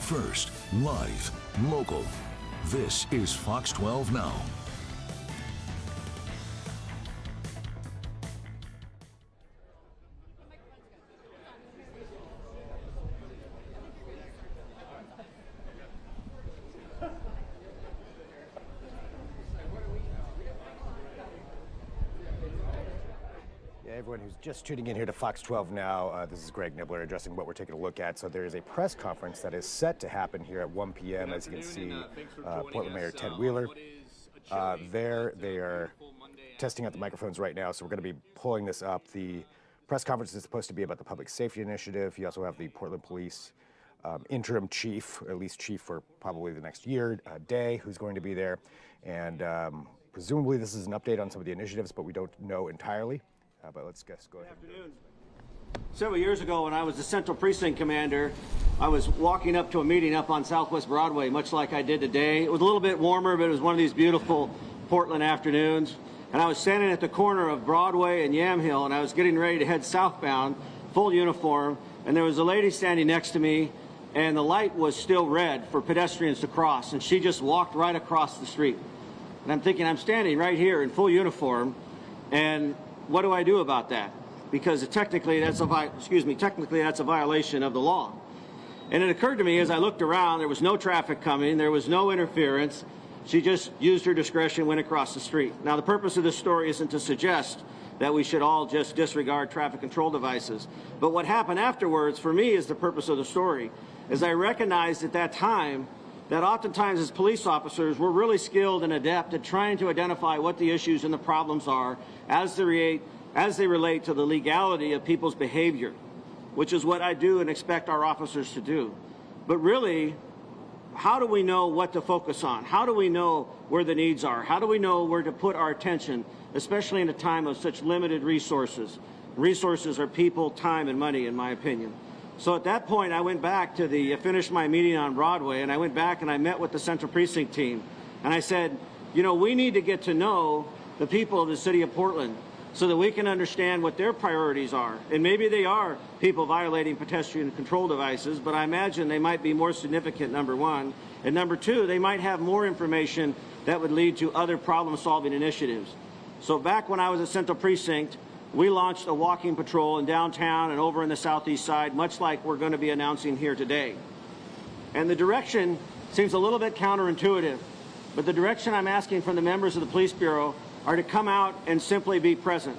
First, live, local. This is Fox 12 Now. Everyone who's just tuning in here to Fox 12 Now, this is Greg Nibbler addressing what we're taking a look at. So there is a press conference that is set to happen here at 1 p.m. As you can see, Portland Mayor Ted Wheeler there. They are testing out the microphones right now, so we're going to be pulling this up. The press conference is supposed to be about the public safety initiative. You also have the Portland Police interim chief, or at least chief for probably the next year, Day, who's going to be there. And presumably this is an update on some of the initiatives, but we don't know entirely. But let's go ahead. Good afternoon. Several years ago, when I was the Central Precinct Commander, I was walking up to a meeting up on Southwest Broadway, much like I did today. It was a little bit warmer, but it was one of these beautiful Portland afternoons. And I was standing at the corner of Broadway and Yamhill, and I was getting ready to head southbound, full uniform, and there was a lady standing next to me, and the light was still red for pedestrians to cross, and she just walked right across the street. And I'm thinking, I'm standing right here in full uniform, and what do I do about that? Because technically that's a violation of the law. And it occurred to me as I looked around, there was no traffic coming, there was no interference. She just used her discretion, went across the street. Now, the purpose of this story isn't to suggest that we should all just disregard traffic control devices. But what happened afterwards, for me, is the purpose of the story. As I recognized at that time that oftentimes as police officers, we're really skilled and adept at trying to identify what the issues and the problems are as they relate to the legality of people's behavior, which is what I do and expect our officers to do. But really, how do we know what to focus on? How do we know where the needs are? How do we know where to put our attention, especially in a time of such limited resources? Resources are people, time, and money, in my opinion. So at that point, I went back to finished my meeting on Broadway, and I went back and I met with the Central Precinct team. And I said, you know, we need to get to know the people of the city of Portland so that we can understand what their priorities are. And maybe they are people violating pedestrian control devices, but I imagine they might be more significant, number one. And number two, they might have more information that would lead to other problem-solving initiatives. So back when I was at Central Precinct, we launched a walking patrol in downtown and over in the southeast side, much like we're going to be announcing here today. And the direction seems a little bit counterintuitive, but the direction I'm asking from the members of the Police Bureau are to come out and simply be present,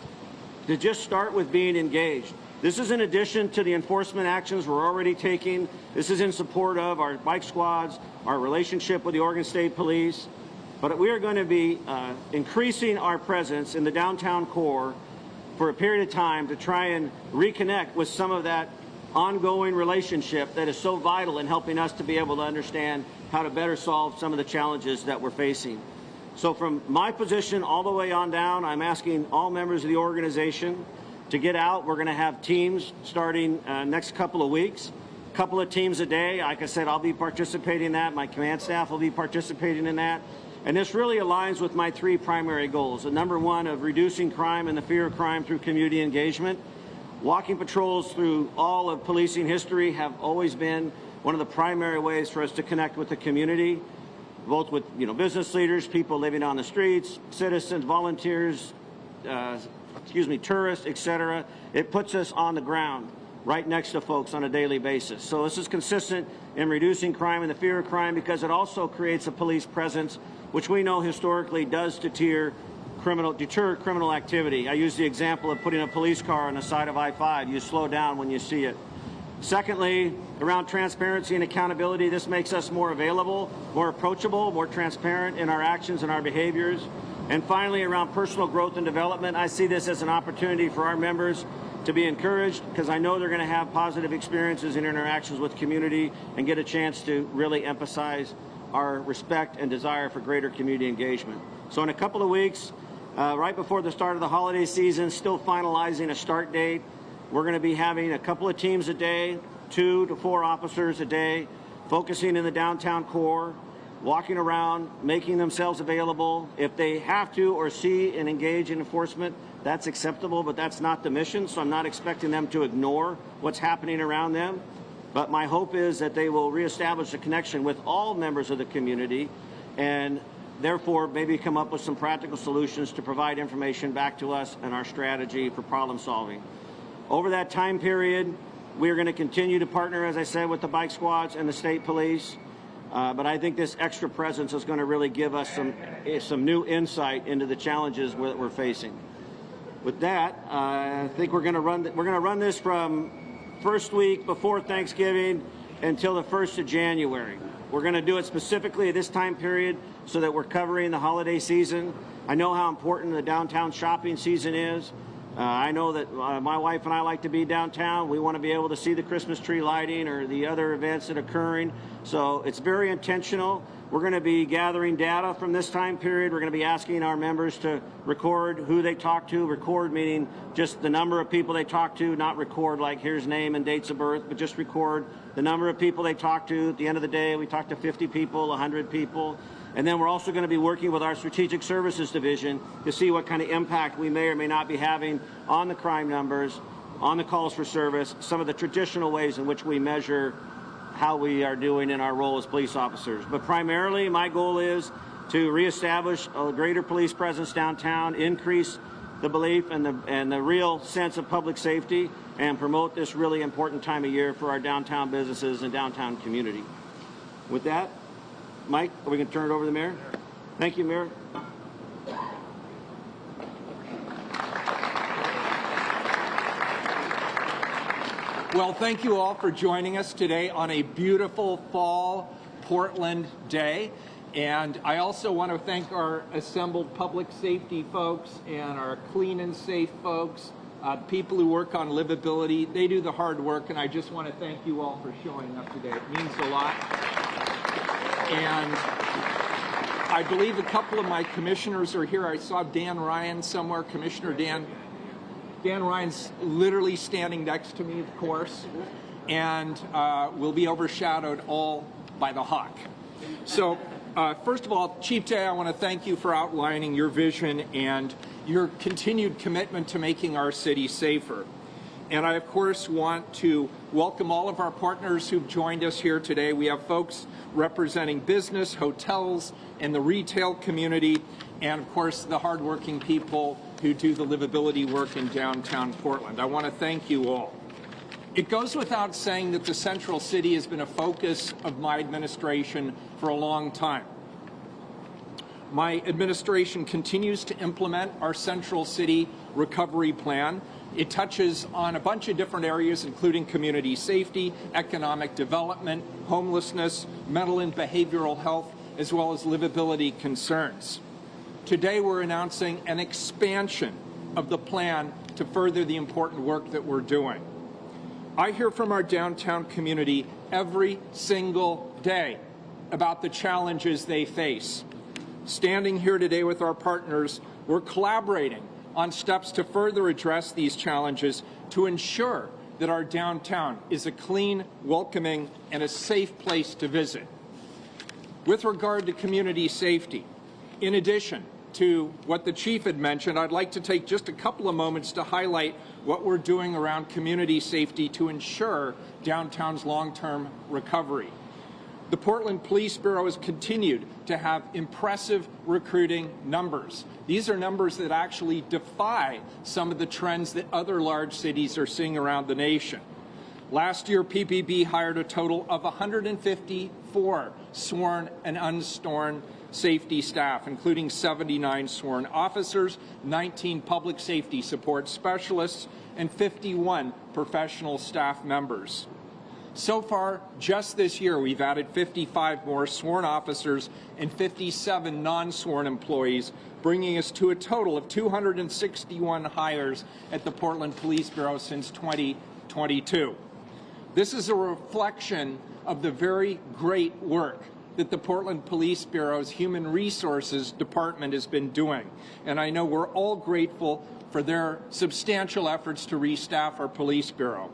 to just start with being engaged. This is in addition to the enforcement actions we're already taking. This is in support of our bike squads, our relationship with the Oregon State Police. But we are going to be increasing our presence in the downtown core for a period of time to try and reconnect with some of that ongoing relationship that is so vital in helping us to be able to understand how to better solve some of the challenges that we're facing. So from my position all the way on down, I'm asking all members of the organization to get out. We're going to have teams starting next couple of weeks, a couple of teams a day. Like I said, I'll be participating in that. My command staff will be participating in that. And this really aligns with my three primary goals. The number one of reducing crime and the fear of crime through community engagement. Walking patrols through all of policing history have always been one of the primary ways for us to connect with the community, both with business leaders, people living on the streets, citizens, volunteers, tourists, etc. It puts us on the ground, right next to folks on a daily basis. So this is consistent in reducing crime and the fear of crime because it also creates a police presence, which we know historically does deter criminal activity. I use the example of putting a police car on the side of I-5. You slow down when you see it. Secondly, around transparency and accountability, this makes us more available, more approachable, more transparent in our actions and our behaviors. And finally, around personal growth and development, I see this as an opportunity for our members to be encouraged because I know they're going to have positive experiences and interactions with community and get a chance to really emphasize our respect and desire for greater community engagement. So in a couple of weeks, right before the start of the holiday season, still finalizing a start date, we're going to be having a couple of teams a day, 2 to 4 officers a day, focusing in the downtown core, walking around, making themselves available. If they have to or see and engage in enforcement, that's acceptable, but that's not the mission, so I'm not expecting them to ignore what's happening around them. But my hope is that they will reestablish a connection with all members of the community and therefore maybe come up with some practical solutions to provide information back to us and our strategy for problem solving. Over that time period, we are going to continue to partner, as I said, with the bike squads and the state police. But I think this extra presence is going to really give us some new insight into the challenges that we're facing. With that, I think we're going to run this from first week before Thanksgiving until the 1st of January. We're going to do it specifically at this time period so that we're covering the holiday season. I know how important the downtown shopping season is. I know that my wife and I like to be downtown. We want to be able to see the Christmas tree lighting or the other events that are occurring. So it's very intentional. We're going to be gathering data from this time period. We're going to be asking our members to record who they talk to. Record meaning just the number of people they talk to, not record like here's name and dates of birth, but just record the number of people they talk to. At the end of the day, we talk to 50 people, 100 people. And then we're also going to be working with our Strategic Services Division to see what kind of impact we may or may not be having on the crime numbers, on the calls for service, some of the traditional ways in which we measure how we are doing in our role as police officers. But primarily, my goal is to reestablish a greater police presence downtown, increase the belief and the real sense of public safety, and promote this really important time of year for our downtown businesses and downtown community. With that, Mike, are we going to turn it over to the mayor? Thank you, Mayor. Well, thank you all for joining us today on a beautiful fall Portland day. And I also want to thank our assembled public safety folks and our clean and safe folks, people who work on livability. They do the hard work, and I just want to thank you all for showing up today. It means a lot. And I believe a couple of my commissioners are here. I saw Dan Ryan somewhere, Commissioner Dan. Dan Ryan's literally standing next to me, of course, and will be overshadowed all by the hawk. So, first of all, Chief Day, I want to thank you for outlining your vision and your continued commitment to making our city safer. And I, of course, want to welcome all of our partners who've joined us here today. We have folks representing business, hotels, and the retail community, and, of course, the hardworking people who do the livability work in downtown Portland. I want to thank you all. It goes without saying that the Central City has been a focus of my administration for a long time. My administration continues to implement our Central City Recovery Plan. It touches on a bunch of different areas, including community safety, economic development, homelessness, mental and behavioral health, as well as livability concerns. Today, we're announcing an expansion of the plan to further the important work that we're doing. I hear from our downtown community every single day about the challenges they face. Standing here today with our partners, we're collaborating on steps to further address these challenges to ensure that our downtown is a clean, welcoming, and a safe place to visit. With regard to community safety, in addition to what the chief had mentioned, I'd like to take just a couple of moments to highlight what we're doing around community safety to ensure downtown's long-term recovery. The Portland Police Bureau has continued to have impressive recruiting numbers. These are numbers that actually defy some of the trends that other large cities are seeing around the nation. Last year, PPB hired a total of 154 sworn and unsworn safety staff, including 79 sworn officers, 19 public safety support specialists, and 51 professional staff members. So far, just this year, we've added 55 more sworn officers and 57 non-sworn employees, bringing us to a total of 261 hires at the Portland Police Bureau since 2022. This is a reflection of the very great work that the Portland Police Bureau's Human Resources Department has been doing. And I know we're all grateful for their substantial efforts to restaff our police bureau.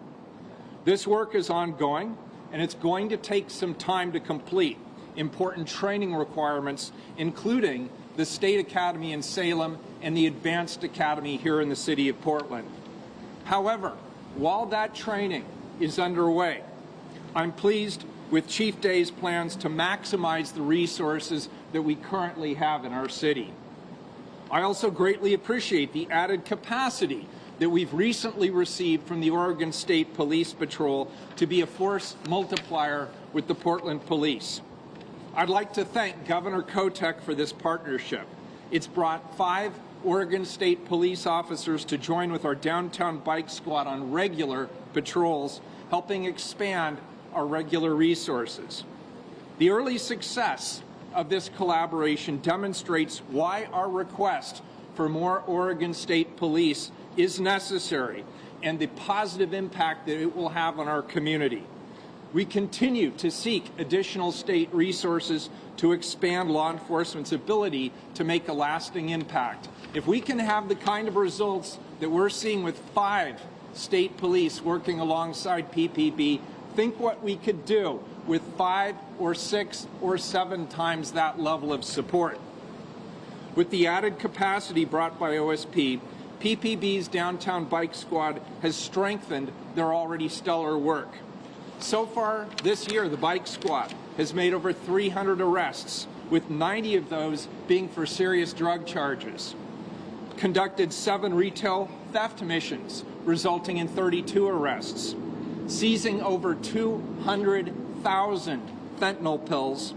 This work is ongoing, and it's going to take some time to complete important training requirements, including the State Academy in Salem and the Advanced Academy here in the city of Portland. However, while that training is underway, I'm pleased with Chief Day's plans to maximize the resources that we currently have in our city. I also greatly appreciate the added capacity that we've recently received from the Oregon State Police Patrol to be a force multiplier with the Portland Police. I'd like to thank Governor Kotek for this partnership. It's brought 5 Oregon State police officers to join with our downtown bike squad on regular patrols, helping expand our regular resources. The early success of this collaboration demonstrates why our request for more Oregon State Police is necessary and the positive impact that it will have on our community. We continue to seek additional state resources to expand law enforcement's ability to make a lasting impact. If we can have the kind of results that we're seeing with 5 state police working alongside PPB, think what we could do with 5 or 6 or 7 times that level of support. With the added capacity brought by OSP, PPB's Downtown Bike Squad has strengthened their already stellar work. So far this year, the Bike Squad has made over 300 arrests, with 90 of those being for serious drug charges. Conducted 7 retail theft missions, resulting in 32 arrests. Seizing over 200,000 fentanyl pills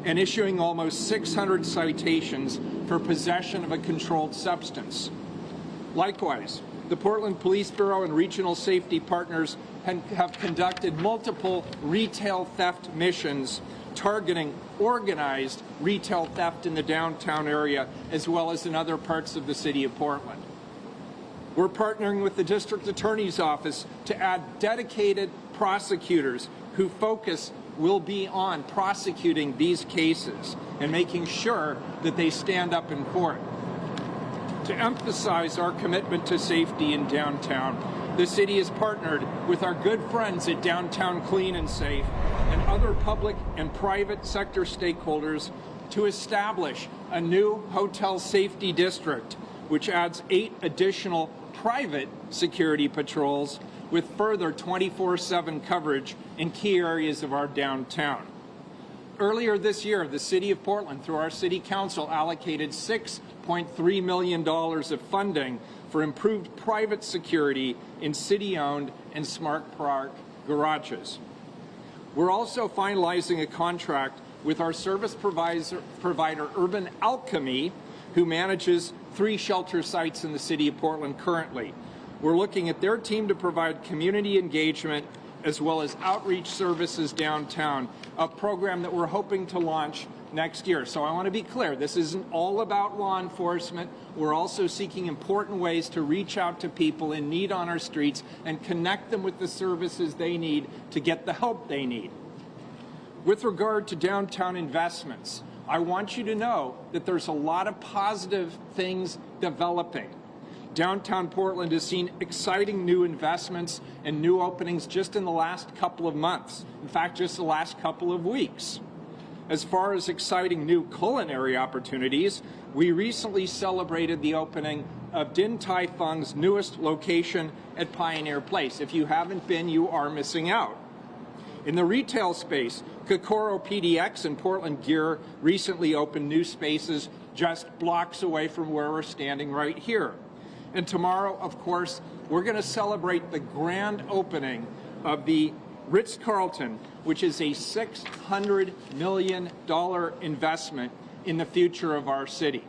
and issuing almost 600 citations for possession of a controlled substance. Likewise, the Portland Police Bureau and regional safety partners have conducted multiple retail theft missions targeting organized retail theft in the downtown area as well as in other parts of the city of Portland. We're partnering with the District Attorney's Office to add dedicated prosecutors whose focus will be on prosecuting these cases and making sure that they stand up in court. To emphasize our commitment to safety in downtown, the city has partnered with our good friends at Downtown Clean and Safe and other public and private sector stakeholders to establish a new hotel safety district, which adds 8 additional private security patrols with further 24/7 coverage in key areas of our downtown. Earlier this year, the City of Portland, through our City Council, allocated $6.3 million of funding for improved private security in city-owned and smart park garages. We're also finalizing a contract with our service provider Urban Alchemy, who manages 3 shelter sites in the City of Portland currently. We're looking at their team to provide community engagement as well as outreach services downtown, a program that we're hoping to launch next year. So I want to be clear, this isn't all about law enforcement. We're also seeking important ways to reach out to people in need on our streets and connect them with the services they need to get the help they need. With regard to downtown investments, I want you to know that there's a lot of positive things developing. Downtown Portland has seen exciting new investments and new openings just in the last couple of months. In fact, just the last couple of weeks. As far as exciting new culinary opportunities, we recently celebrated the opening of Din Tai Fung's newest location at Pioneer Place. If you haven't been, you are missing out. In the retail space, Kokoro PDX and Portland Gear recently opened new spaces just blocks away from where we're standing right here. And tomorrow, of course, we're going to celebrate the grand opening of the Ritz-Carlton, which is a $600 million investment in the future of our city.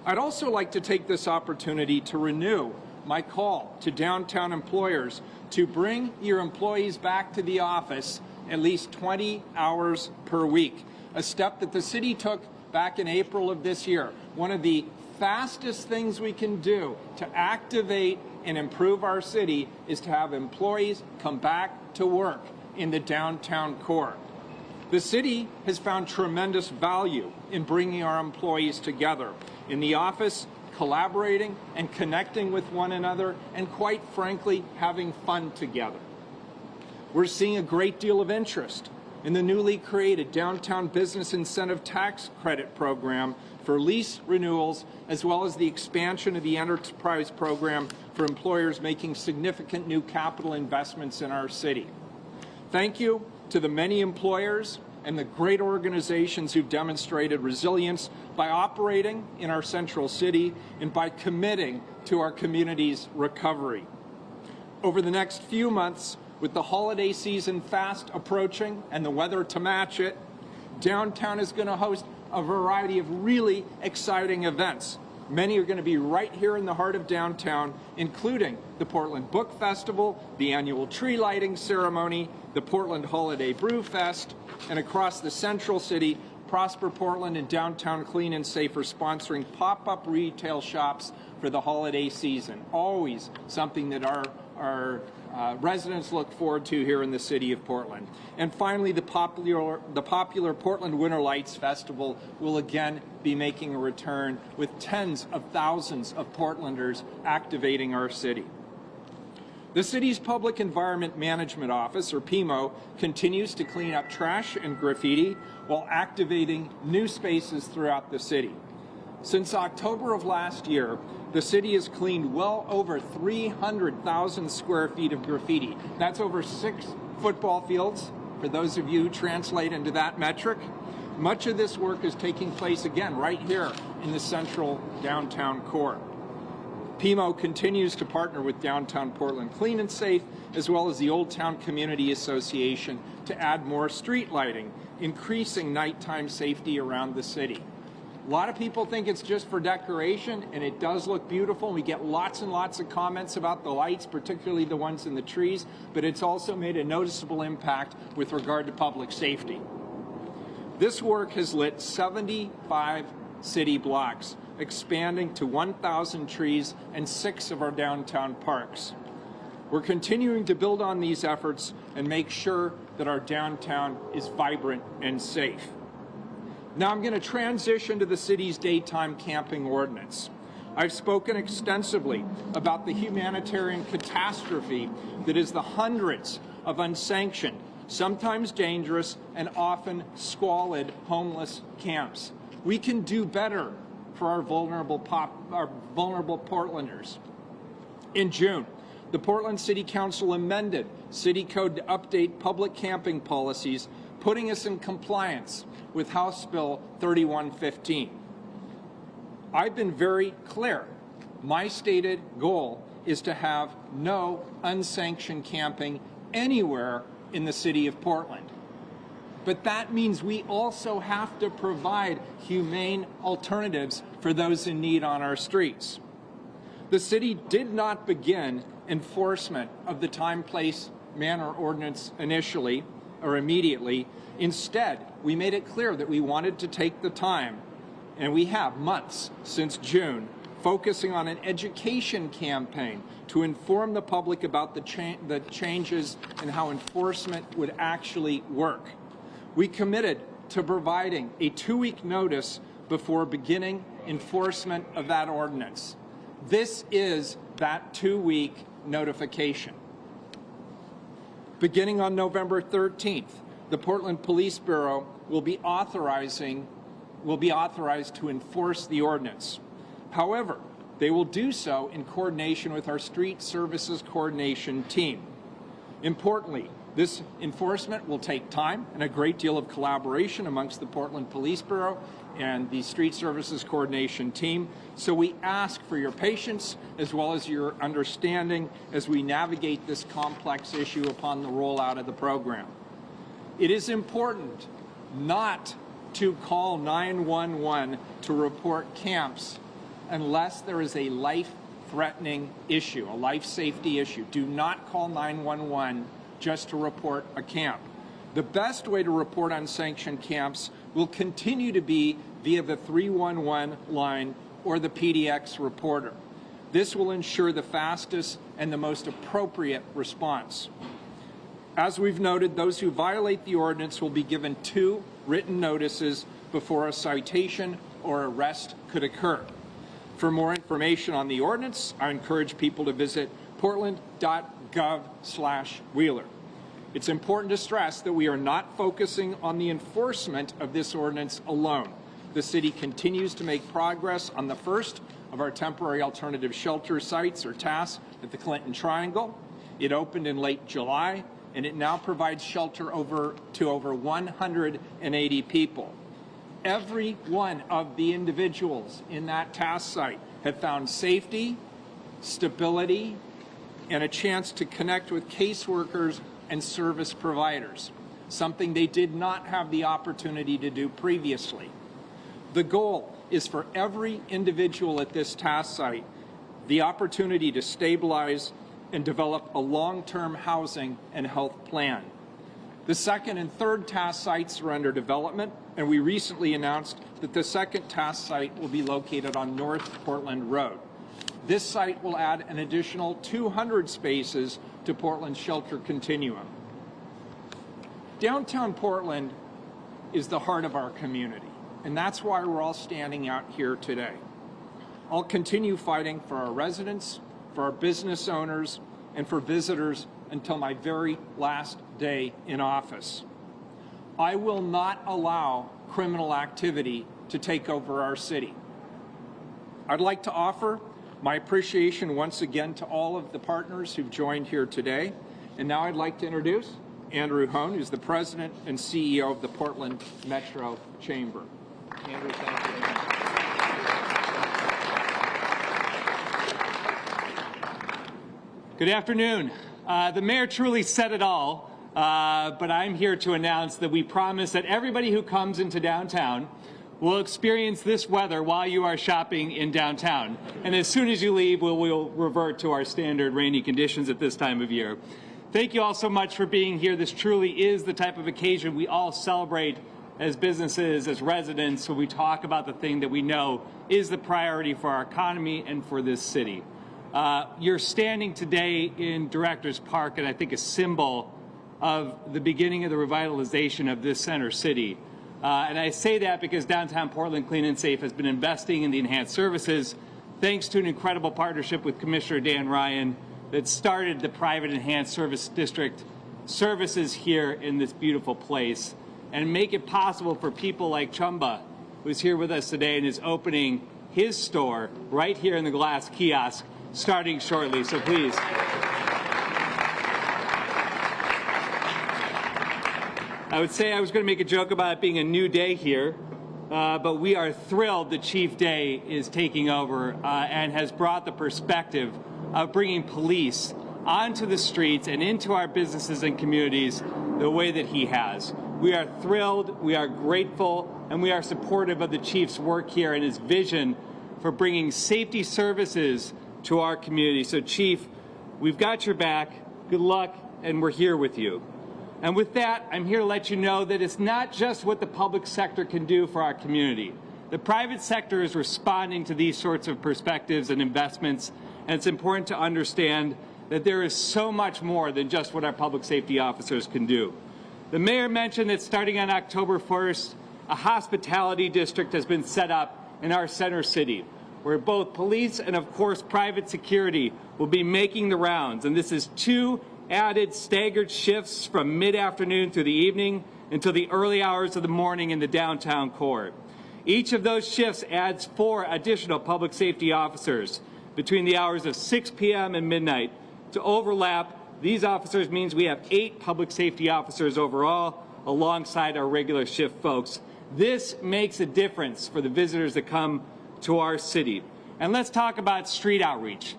I'd also like to take this opportunity to renew my call to downtown employers to bring your employees back to the office at least 20 hours per week, a step that the city took back in April of this year. One of the fastest things we can do to activate and improve our city is to have employees come back to work in the downtown core. The city has found tremendous value in bringing our employees together in the office, collaborating and connecting with one another, and quite frankly, having fun together. We're seeing a great deal of interest in the newly created Downtown Business Incentive Tax Credit Program for lease renewals, as well as the expansion of the enterprise program for employers making significant new capital investments in our city. Thank you to the many employers and the great organizations who've demonstrated resilience by operating in our central city and by committing to our community's recovery. Over the next few months, with the holiday season fast approaching and the weather to match it, downtown is going to host a variety of really exciting events. Many are going to be right here in the heart of downtown, including the Portland Book Festival, the annual tree lighting ceremony, the Portland Holiday Brew Fest, and across the central city, Prosper Portland and Downtown Clean and Safe are sponsoring pop-up retail shops for the holiday season. Always something that our residents look forward to here in the city of Portland. And finally, the popular Portland Winter Lights Festival will again be making a return with tens of thousands of Portlanders activating our city. The city's Public Environment Management Office, or PEMO, continues to clean up trash and graffiti while activating new spaces throughout the city. Since October of last year, the city has cleaned well over 300,000 square feet of graffiti. That's over 6 football fields, for those of you who translate into that metric. Much of this work is taking place, again, right here in the central downtown core. PEMO continues to partner with Downtown Portland Clean and Safe, as well as the Old Town Community Association, to add more street lighting, increasing nighttime safety around the city. A lot of people think it's just for decoration, and it does look beautiful. We get lots and lots of comments about the lights, particularly the ones in the trees, but it's also made a noticeable impact with regard to public safety. This work has lit 75 city blocks, expanding to 1,000 trees and 6 of our downtown parks. We're continuing to build on these efforts and make sure that our downtown is vibrant and safe. Now I'm going to transition to the city's daytime camping ordinance. I've spoken extensively about the humanitarian catastrophe that is the hundreds of unsanctioned, sometimes dangerous, and often squalid homeless camps. We can do better for our vulnerable Portlanders. In June, the Portland City Council amended City Code to update public camping policies, putting us in compliance with House Bill 3115. I've been very clear. My stated goal is to have no unsanctioned camping anywhere in the city of Portland. But that means we also have to provide humane alternatives for those in need on our streets. The city did not begin enforcement of the time, place, manner ordinance initially or immediately. Instead, we made it clear that we wanted to take the time, and we have months since June, focusing on an education campaign to inform the public about the changes and how enforcement would actually work. We committed to providing a 2-week notice before beginning enforcement of that ordinance. This is that 2-week notification. Beginning on November 13th, the Portland Police Bureau will be authorized to enforce the ordinance. However, they will do so in coordination with our Street Services Coordination Team. Importantly, this enforcement will take time and a great deal of collaboration amongst the Portland Police Bureau and the Street Services Coordination Team. So we ask for your patience as well as your understanding as we navigate this complex issue upon the rollout of the program. It is important not to call 911 to report camps unless there is a life-threatening issue, a life safety issue. Do not call 911 just to report a camp. The best way to report unsanctioned camps will continue to be via the 311 line or the PDX reporter. This will ensure the fastest and the most appropriate response. As we've noted, those who violate the ordinance will be given 2 written notices before a citation or arrest could occur. For more information on the ordinance, I encourage people to visit portland.gov/Wheeler. It's important to stress that we are not focusing on the enforcement of this ordinance alone. The city continues to make progress on the first of our temporary alternative shelter sites or TASS at the Clinton Triangle. It opened in late July and it now provides shelter to over 180 people. Every one of the individuals in that task site have found safety, stability, and a chance to connect with caseworkers and service providers, something they did not have the opportunity to do previously. The goal is for every individual at this task site the opportunity to stabilize and develop a long-term housing and health plan. The second and third task sites are under development, and we recently announced that the second task site will be located on North Portland Road. This site will add an additional 200 spaces to Portland's shelter continuum. Downtown Portland is the heart of our community, and that's why we're all standing out here today. I'll continue fighting for our residents, for our business owners, and for visitors until my very last day in office. I will not allow criminal activity to take over our city. I'd like to offer my appreciation once again to all of the partners who've joined here today. And now I'd like to introduce Andrew Hone, who's the President and CEO of the Portland Metro Chamber. Andrew, thank you. Good afternoon. The mayor truly said it all, but I'm here to announce that we promise that everybody who comes into downtown will experience this weather while you are shopping in downtown. And as soon as you leave, we'll revert to our standard rainy conditions at this time of year. Thank you all so much for being here. This truly is the type of occasion we all celebrate as businesses, as residents, when we talk about the thing that we know is the priority for our economy and for this city. You're standing today in Directors Park, and I think a symbol of the beginning of the revitalization of this center city. And I say that because Downtown Portland Clean and Safe has been investing in the enhanced services thanks to an incredible partnership with Commissioner Dan Ryan that started the private enhanced service district services here in this beautiful place and make it possible for people like Chumba, who's here with us today and is opening his store right here in the glass kiosk starting shortly. So please. I would say I was going to make a joke about it being a new day here, but we are thrilled that Chief Day is taking over and has brought the perspective of bringing police onto the streets and into our businesses and communities the way that he has. We are thrilled, we are grateful, and we are supportive of the Chief's work here and his vision for bringing safety services to our community. So Chief, we've got your back, good luck, and we're here with you. And with that, I'm here to let you know that it's not just what the public sector can do for our community. The private sector is responding to these sorts of perspectives and investments, and it's important to understand that there is so much more than just what our public safety officers can do. The mayor mentioned that starting on October 1st, a hospitality district has been set up in our center city, where both police and, of course, private security will be making the rounds. And this is 2 added staggered shifts from mid-afternoon through the evening until the early hours of the morning in the downtown core. Each of those shifts adds 4 additional public safety officers between the hours of 6 p.m. and midnight. To overlap, these officers means we have 8 public safety officers overall alongside our regular shift folks. This makes a difference for the visitors that come to our city. And let's talk about street outreach.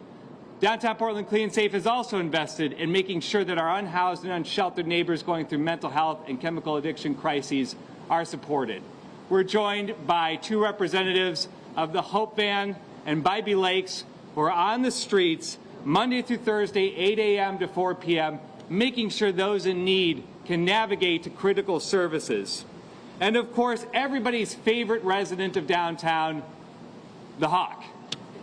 Downtown Portland Clean and Safe has also invested in making sure that our unhoused and unsheltered neighbors going through mental health and chemical addiction crises are supported. We're joined by 2 representatives of the Hope Van and Bybee Lakes who are on the streets Monday through Thursday, 8 a.m. to 4 p.m., making sure those in need can navigate to critical services. And of course, everybody's favorite resident of downtown, the Hawk.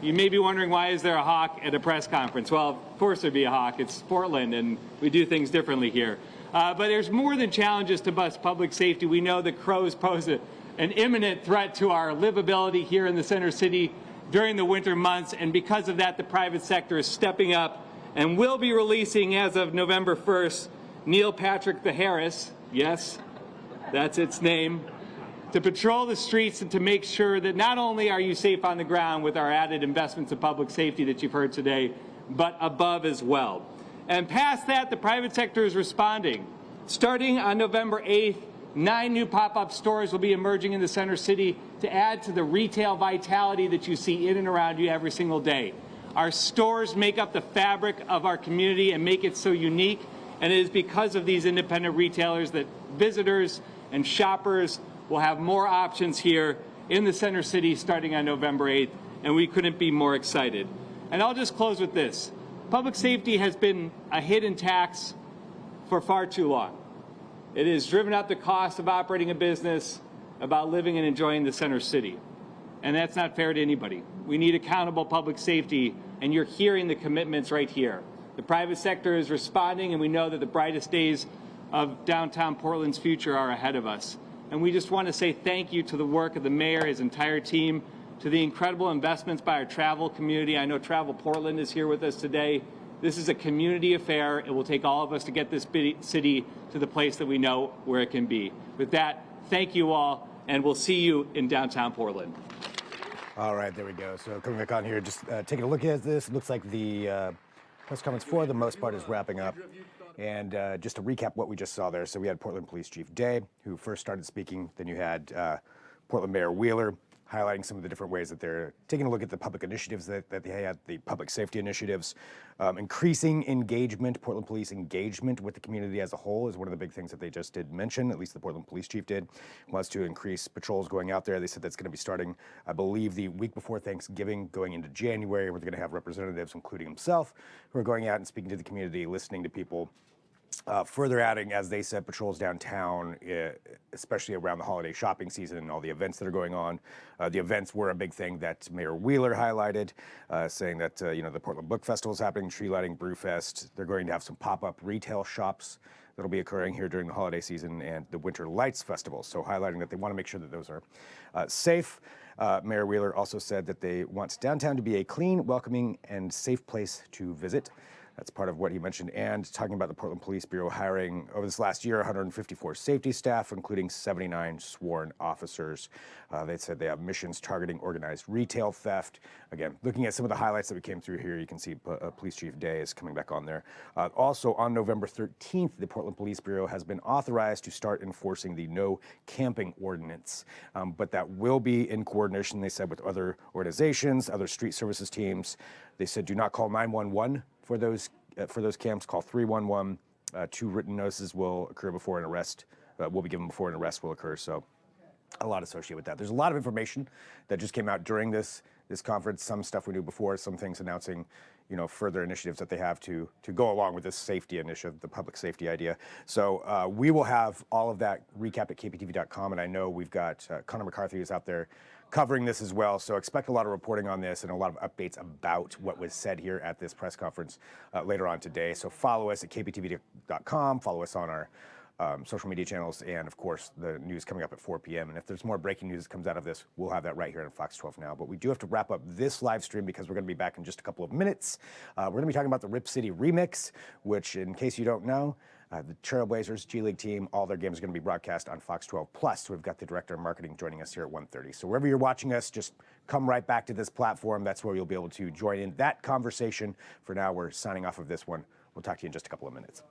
You may be wondering, why is there a hawk at a press conference? Well, of course there'd be a hawk. It's Portland, and we do things differently here. But there's more than challenges to bus public safety. We know that crows pose an imminent threat to our livability here in the center city during the winter months, and because of that, the private sector is stepping up and will be releasing, as of November 1st, Neil Patrick the Harris, yes, that's its name, to patrol the streets and to make sure that not only are you safe on the ground with our added investments in public safety that you've heard today, but above as well. And past that, the private sector is responding. Starting on November 8th, 9 new pop-up stores will be emerging in the center city to add to the retail vitality that you see in and around you every single day. Our stores make up the fabric of our community and make it so unique, and it is because of these independent retailers that visitors and shoppers will have more options here in the center city starting on November 8th, and we couldn't be more excited. And I'll just close with this. Public safety has been a hidden tax for far too long. It has driven up the cost of operating a business, about living and enjoying the center city. And that's not fair to anybody. We need accountable public safety, and you're hearing the commitments right here. The private sector is responding, and we know that the brightest days of downtown Portland's future are ahead of us. And we just want to say thank you to the work of the mayor, his entire team, to the incredible investments by our travel community. I know Travel Portland is here with us today. This is a community affair. It will take all of us to get this city to the place that we know where it can be. With that, thank you all, and we'll see you in downtown Portland. All right, there we go. So coming back on here, just taking a look at this, it looks like the press conference for the most part is wrapping up. And just to recap what we just saw there, so we had Portland Police Chief Day, who first started speaking. Then you had Portland Mayor Wheeler, highlighting some of the different ways that they're taking a look at the public initiatives that they had, the public safety initiatives, increasing engagement, Portland Police engagement with the community as a whole is one of the big things that they just did mention, at least the Portland Police Chief did, wants to increase patrols going out there. They said that's going to be starting, I believe, the week before Thanksgiving, going into January, where they're going to have representatives, including himself, who are going out and speaking to the community, listening to people. Further adding, as they said, patrols downtown, especially around the holiday shopping season and all the events that are going on. The events were a big thing that Mayor Wheeler highlighted, saying that the Portland Book Festival is happening, tree lighting, Brewfest. They're going to have some pop-up retail shops that'll be occurring here during the holiday season, and the Winter Lights Festival. So highlighting that they want to make sure that those are safe. Mayor Wheeler also said that they want downtown to be a clean, welcoming, and safe place to visit. That's part of what he mentioned. And talking about the Portland Police Bureau hiring over this last year, 154 safety staff, including 79 sworn officers. They said they have missions targeting organized retail theft. Again, looking at some of the highlights that we came through here, you can see Police Chief Day is coming back on there. Also, on November 13th, the Portland Police Bureau has been authorized to start enforcing the no camping ordinance. But that will be in coordination, they said, with other organizations, other street services teams. They said do not call 911 for those camps. Call 311. 2 written notices will occur before an arrest. Will be given before an arrest will occur. So a lot associated with that. There's a lot of information that just came out during this conference. Some stuff we knew before. Some things announcing, further initiatives that they have to go along with this safety initiative, the public safety idea. So we will have all of that recapped at kptv.com, and I know we've got Connor McCarthy who's out there covering this as well. So expect a lot of reporting on this and a lot of updates about what was said here at this press conference later on today. So follow us at kptv.com, follow us on our social media channels, and of course the news coming up at 4 p.m. And if there's more breaking news that comes out of this, we'll have that right here on Fox 12 Now. But we do have to wrap up this live stream because we're going to be back in just a couple of minutes. We're going to be talking about the Rip City Remix, which, in case you don't know, the Trailblazers G League team, all their games are going to be broadcast on Fox 12 Plus. So we've got the director of marketing joining us here at 1:30. So wherever you're watching us, just come right back to this platform. That's where you'll be able to join in that conversation. For now, we're signing off of this one. We'll talk to you in just a couple of minutes.